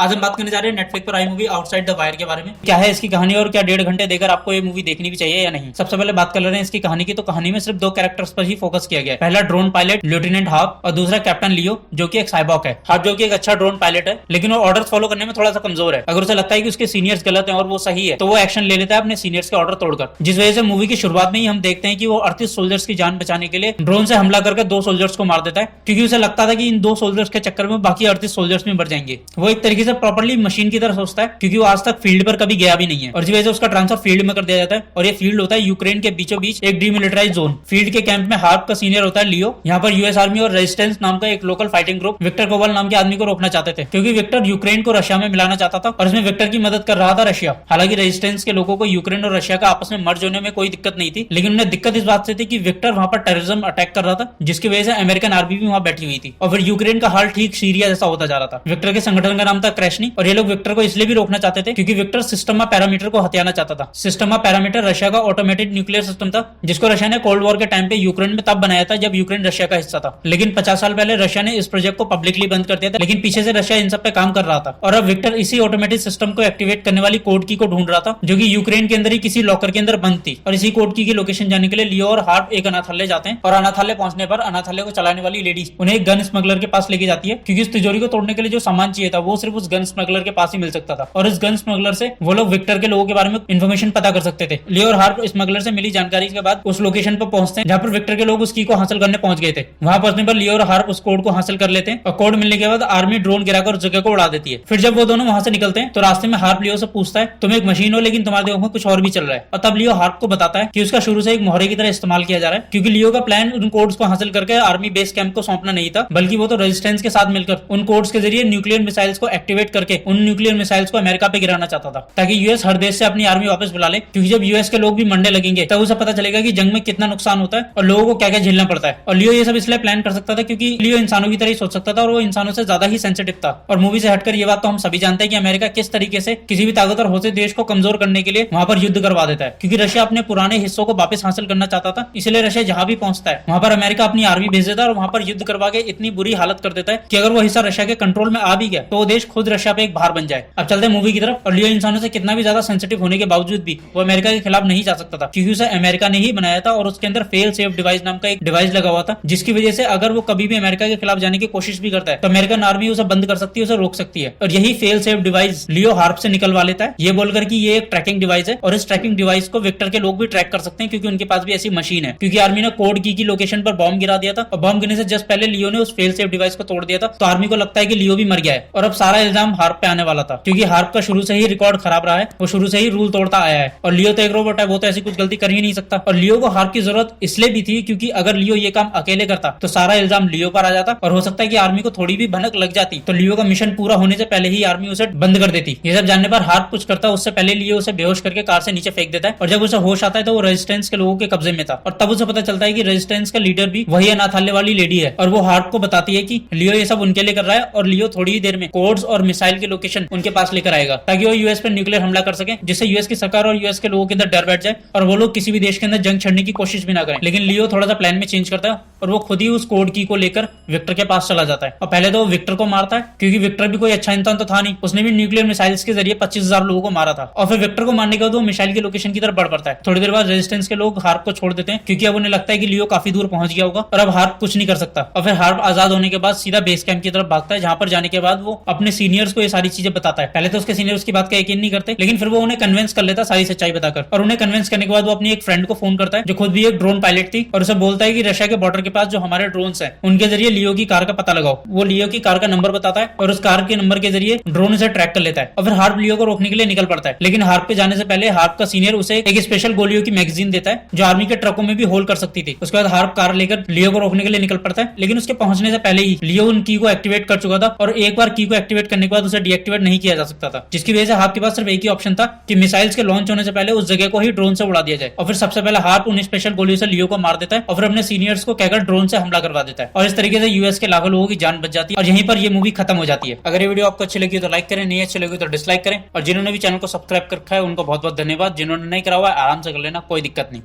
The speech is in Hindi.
आज हम बात करने जा रहे हैं नेटफ्लिक्स पर आई मूवी आउटसाइड द वायर के बारे में। क्या है इसकी कहानी और क्या 1.5 घंटे देकर आपको ये मूवी देखनी भी चाहिए या नहीं। सबसे पहले बात कर रहे हैं इसकी कहानी की। तो कहानी में सिर्फ 2 कैरेक्टर्स पर ही फोकस किया गया है। पहला ड्रोन पायलट लेफ्टिनेंट हार्प और दूसरा कैप्टन लियो जो कि एक साइबॉक है। हार्प जो कि एक अच्छा ड्रोन पायलट है, लेकिन वो ऑर्डर फॉलो करने में थोड़ा सा कमजोर है। अगर उसे लगता है कि उसके सीनियर्स गलत है और वो सही है तो वो एक्शन ले लेता है अपने सीनियर्स के ऑर्डर तोड़कर, जिस वजह से मूवी की शुरुआत में ही हम देखते हैं कि वो 38 सोल्जर्स की जान बचाने के लिए ड्रोन से हमला करके 2 सोल्जर्स को मार देता है, क्योंकि उसे लगता था कि इन 2 सोल्जर्स के चक्कर में बाकी 38 सोल्जर्स भी मर जाएंगे। वो एक तरीके से प्रॉपर्ली मशीन की तरह सोचता है, क्योंकि वो आज तक फील्ड पर कभी गया भी नहीं है और इस वजह से उसका ट्रांसफर फील्ड में कर दिया जाता है। और ये फील्ड होता है यूक्रेन के बीचों बीच एक डीमिलिटराइज्ड जोन। फील्ड के कैंप में हार्प का सीनियर होता है लियो। यहाँ पर यूएस आर्मी और रेजिस्टेंस नाम का एक लोकल फाइटिंग ग्रुप विक्टर कोवल नाम के आदमी को रोकना चाहते थे, क्योंकि विक्टर यूक्रेन को रशिया में मिलाना चाहता था और इसमें विक्टर की मदद कर रहा था रशिया। हालांकि रेजिस्टेंस के लोगों को यूक्रेन और रशिया का आपस में मर्ज होने में कोई दिक्कत नहीं थी, लेकिन उन्हें दिक्कत इस बात से थी कि विक्टर वहां पर टेररिज्म अटैक कर रहा था, जिसकी वजह से अमेरिकन आर्मी भी वहां बैठी हुई थी और फिर यूक्रेन का हाल ठीक सीरिया जैसा होता जा रहा था। विक्टर के संगठन का नाम था क्रैशनी और ये लोग विक्टर को इसलिए भी रोकना चाहते थे क्योंकि विक्टर सिस्टमा पैरामीटर को हथियाना चाहता था। सिस्टमा पैरामीटर रशिया का ऑटोमेटेड न्यूक्लियर सिस्टम था, जिसको रशिया ने कोल्ड वॉर के टाइम पे यूक्रेन में तब बनाया था जब यूक्रेन रशिया का हिस्सा था। लेकिन 50 साल पहले रशिया ने इस प्रोजेक्ट को पब्लिकली बंद कर दिया था, लेकिन पीछे से रशिया इन सब पे काम कर रहा था और अब विक्टर इसी ऑटोमेटिक सिस्टम को एक्टिवेट करने वाली कोड की को ढूंढ रहा था, जो कि यूक्रेन के अंदर ही किसी लॉकर के अंदर बंद थी। और इसी कोड की लोकेशन जाने के लिए लियो और हार्प एक अनाथालय जाते हैं और अनाथालय पहुंचने पर अनाथालय को चलाने वाली लेडीज उन्हें एक गन स्मगलर के पास लेके जाती है, क्योंकि उस तिजोरी को तोड़ने के लिए जो सामान चाहिए था वो सिर्फ उस गन स्मगलर के पास ही मिल सकता था और इस गन स्मगलर से वो लोग विक्टर के लोगों के बारे में इन्फॉर्मेशन पता कर सकते थे। लियो और हार्प स्मगलर से मिली जानकारी के बाद उस लोकेशन पर पहुंचते हैं जहां पर विक्टर के लोग उस की को हासिल करने पहुंच गए थे। वहां पहुंचने पर लियो और हार्प उस कोड को हासिल कर लेते हैं और कोड मिलने के बाद आर्मी ड्रोन गिराकर उस जगह को उड़ा देती है। फिर जब वो दोनों वहां से निकलते हैं तो रास्ते में हार्प लियो से पूछता है तुम एक मशीन हो लेकिन तुम्हारे दिमाग में कुछ और भी चल रहा है। और तब लियो हार्प को बताता है कि उसका शुरू से एक मोहरे की तरह इस्तेमाल किया जा रहा है, क्योंकि लियो का प्लान उन कोड्स को हासिल करके आर्मी बेस कैंप को सौंपना नहीं था, बल्कि वो तो रेजिस्टेंस के साथ मिलकर उन कोड्स के जरिए न्यूक्लियर मिसाइल्स को एक्टिवेट करके उन न्यूक्लियर मिसाइल्स को अमेरिका पे गिराना चाहता था, ताकि यूएस हर देश से अपनी आर्मी वापस बुला ले। क्योंकि जब यूएस के लोग भी मरने लगेंगे तब उसे पता चलेगा कि जंग में कितना नुकसान होता है और लोगों को क्या क्या झेलना पड़ता है। और लियो ये सब इसलिए प्लान कर सकता था क्योंकि लियो इंसानों की तरह ही सोच सकता था और वो इंसानों से ज्यादा ही सेंसिटिव था। और मूवी से हटकर ये बात तो हम सभी जानते हैं कि अमेरिका किस तरीके से किसी भी ताकतवर होते देश को कमजोर करने के लिए वहां पर युद्ध करवा देता है, क्योंकि रशिया अपने पुराने हिस्सों को वापस हासिल करना चाहता था। इसलिए रशिया जहां भी पहुंचता है वहां पर अमेरिका अपनी आर्मी भेज देता है और वहां पर युद्ध करवा के इतनी बुरी हालत कर देता है कि अगर वो हिस्सा रशिया के कंट्रोल में आ भी गया तो वो देश खुद रशिया पे एक भार बन जाए। अब चलते हैं मूवी की तरफ। और लियो इंसानों से कितना भी ज्यादा सेंसिटिव होने के बावजूद भी वो अमेरिका के खिलाफ नहीं जा सकता था, क्योंकि उसे अमेरिका ने ही बनाया था और उसके अंदर फेल सेफ डिवाइस नाम का एक डिवाइस लगा हुआ था, जिसकी वजह से अगर वो कभी भी अमेरिका के खिलाफ जाने की कोशिश भी करता है तो अमेरिकन आर्मी उसे बंद कर सकती है, उसे रोक सकती है। और यही फेल सेफ डिवाइस लियो हार्प से निकलवा लेता है, ये बोलकर कि ये एक ट्रैकिंग डिवाइस है और इस ट्रैकिंग डिवाइस को विक्टर के लोग भी ट्रैक कर सकते हैं, क्योंकि उनके पास भी ऐसी मशीन है। क्योंकि आर्मी ने कोड की लोकेशन पर बॉम्ब गिरा दिया था और बॉम्ब गिरने से जस्ट पहले लियो ने उस फेल सेफ डिवाइस को तोड़ दिया था, तो आर्मी को लगता है कि लियो भी मर गया है और अब सारा इल्जाम हार्प पे आने वाला था, क्योंकि हार्प का शुरू से ही रिकॉर्ड खराब रहा है, वो शुरू से ही रूल तोड़ता आया है और लियो तो एक रोबोट है, वो तो ऐसी कुछ गलती कर ही नहीं सकता। और लियो को हार्प की जरूरत इसलिए भी थी क्योंकि अगर लियो ये काम अकेले करता तो सारा इल्जाम लियो पर आ जाता और हो सकता है कि आर्मी को थोड़ी भी भनक लग जाती तो लियो का मिशन पूरा होने से पहले ही आर्मी उसे बंद कर देती। ये सब जानने पर हार्प कुछ करता उससे पहले लियो उसे बेहोश करके कार से नीचे फेंक देता है और जब उसे होश आता है तो वो रेजिस्टेंस के लोगों के कब्जे में था और तब उसे पता चलता है कि रेजिस्टेंस का लीडर भी वही अनाथालय वाली लेडी है और वो हार्प को बताती है कि लियो ये सब उनके लिए कर रहा है और लियो थोड़ी ही देर में कोड्स और मिसाइल की लोकेशन उनके पास लेकर आएगा ताकि वो यूएस पर न्यूक्लियर हमला कर सके, जिससे यूएस की सरकार और यूएस के लोगों के अंदर डर बैठ जाए और वो लोग किसी भी देश के अंदर जंग छड़ने की कोशिश भी ना करें। लेकिन लियो थोड़ा सा प्लान में चेंज करता है और वो खुद ही उस कोड की को लेकर विक्टर के पास चला जाता है और पहले तो वो विक्टर को मारता है, क्योंकि विक्टर भी कोई अच्छा इंसान तो था नहीं, उसने भी न्यूक्लियर मिसाइल्स के जरिए 25,000 लोगों को मारा था। और फिर विक्टर को मारने के बाद वो मिसाइल की लोकेशन की तरफ बढ़ पड़ता है। थोड़ी देर बाद रेजिस्टेंस के लोग हार्प को छोड़ देते हैं, क्योंकि अब उन्हें लगता है कि लियो काफी दूर पहुंच गया होगा और अब हार्प कुछ नहीं कर सकता। और फिर हार्प आजाद होने के बाद सीधा बेस कैंप की तरफ भागता है, जहां पर जाने के बाद वो अपने सीनियर्स को ये सारी चीजें बताता है। पहले तो उसके सीनियर उसकी बात का यकीन नहीं करते, लेकिन फिर वो उन्हें कन्विंस कर लेता सारी सच्चाई बताकर। और उन्हें कन्विंस करने के बाद वो अपनी एक फ्रेंड को फोन करता है जो खुद भी एक ड्रोन पायलट थी और उसे बोलता है कि रशिया के बॉर्डर के पास जो हमारे ड्रोन्स हैं उनके जरिए लियो की कार का पता लगाओ। वो लियो की कार का नंबर बताता है और उस कार के नंबर के जरिए ड्रोन उसे ट्रैक कर लेता है और फिर हार्प लियो को रोकने के लिए निकल पड़ता है। लेकिन हार्प पे जाने से पहले हार्प का सीनियर उसे एक स्पेशल गोलियों की मैगजीन देता है जो आर्मी के ट्रकों में भी होल्ड कर सकती थी। उसके बाद हार्प कार लेकर लियो को रोकने के लिए निकल पड़ता है, लेकिन उसके पहुंचने से पहले ही लियो उन की को एक्टिवेट कर चुका था और एक बार की को एक्टिवेट करने के बाद उसे डीएक्टिवेट नहीं किया जा सकता था, जिसकी वजह से हार्प के पास सिर्फ एक ही ऑप्शन था कि मिसाइल्स के लॉन्च होने से पहले उस जगह को ही ड्रोन से उड़ा दिया जाए। और फिर सबसे पहले हार्प उन स्पेशल गोलियों से लियो को मार देता है और फिर अपने सीनियर्स को कहकर ड्रोन से हमला करवा देता है और इस तरीके से यूएस के लाखों लोगों की जान बच जाती है और यहीं पर ये मूवी खत्म हो जाती है। अगर ये वीडियो आपको अच्छी लगी तो लाइक करें, नहीं अच्छी लगी तो डिसलाइक करें और जिन्होंने भी चैनल को सब्सक्राइब कर रखा है उनको बहुत बहुत धन्यवाद। जिन्होंने नहीं करा हुआ है आराम से कर लेना, कोई दिक्कत नहीं।